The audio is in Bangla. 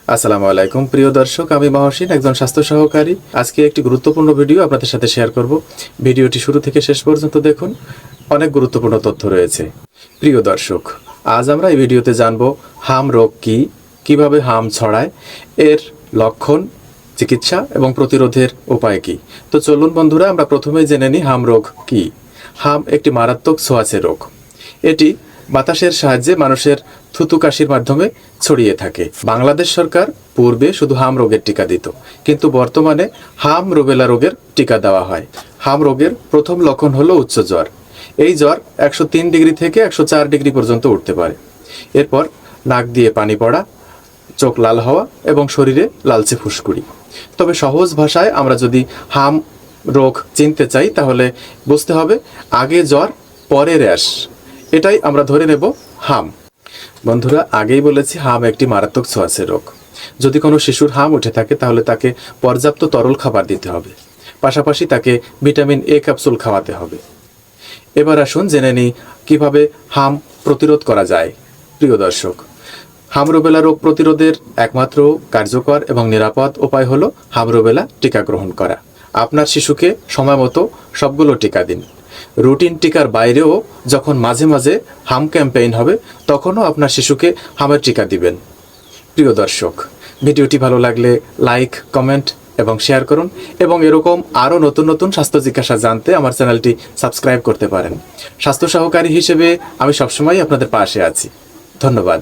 আসসালামু আলাইকুম প্রিয় দর্শক, আমি মহসিন, একজন স্বাস্থ্য সহকারী। আজকে একটি গুরুত্বপূর্ণ ভিডিও আপনাদের সাথে শেয়ার করব। ভিডিওটি শুরু থেকে শেষ পর্যন্ত দেখুন, অনেক গুরুত্বপূর্ণ তথ্য রয়েছে। প্রিয় দর্শক, আজ আমরা এই ভিডিওতে জানব হাম রোগ কী, কিভাবে হাম ছড়ায়, এর লক্ষণ, চিকিৎসা এবং প্রতিরোধের উপায় কী। তো চলুন বন্ধুরা, আমরা প্রথমেই জেনে নিই হাম রোগ কী। হাম একটি মারাত্মক ছোঁয়াচে রোগ। এটি বাতাসের সাহায্যে মানুষের থুতু কাশির মাধ্যমে ছড়িয়ে থাকে। বাংলাদেশ সরকার পূর্বে শুধু হাম রোগের টিকা দিত, কিন্তু বর্তমানে হাম রুবেলা রোগের টিকা দেওয়া হয়। হাম রোগের প্রথম লক্ষণ হলো উচ্চ জ্বর। এই জ্বর 103 ডিগ্রি থেকে 104 ডিগ্রি পর্যন্ত উঠতে পারে। এরপর নাক দিয়ে পানি পড়া, চোখ লাল হওয়া এবং শরীরে লালচে ফুসকুড়ি। তবে সহজ ভাষায় আমরা যদি হাম রোগ চিনতে চাই, তাহলে বুঝতে হবে আগে জ্বর পরে র্যাশ। এটাই আমরা ধরে নেব হাম। বন্ধুরা, আগেই বলেছি হাম একটি মারাত্মক ছোঁয়াচে রোগ। যদি কোনো শিশুর হাম উঠে থাকে, তাহলে তাকে পর্যাপ্ত তরল খাবার দিতে হবে, পাশাপাশি তাকে ভিটামিন এ ক্যাপসুল খাওয়াতে হবে। এবার আসুন জেনে নিই কিভাবে হাম প্রতিরোধ করা যায়। প্রিয় দর্শক, হাম রুবেলা রোগ প্রতিরোধের একমাত্র কার্যকর এবং নিরাপদ উপায় হলো হাম রুবেলা টিকা গ্রহণ করা। আপনার শিশুকে সময় মতো সবগুলো টিকা দিন। রুটিন টিকার বাইরেও যখন মাঝে মাঝে হাম ক্যাম্পেইন হবে, তখনও আপনার শিশুকে হামের টিকা দিবেন। প্রিয় দর্শক, ভিডিওটি ভালো লাগলে লাইক, কমেন্ট এবং শেয়ার করুন, এবং এরকম আরও নতুন নতুন স্বাস্থ্য জিজ্ঞাসা জানতে আমার চ্যানেলটি সাবস্ক্রাইব করতে পারেন। স্বাস্থ্য সহকারী হিসেবে আমি সবসময় আপনাদের পাশে আছি। ধন্যবাদ।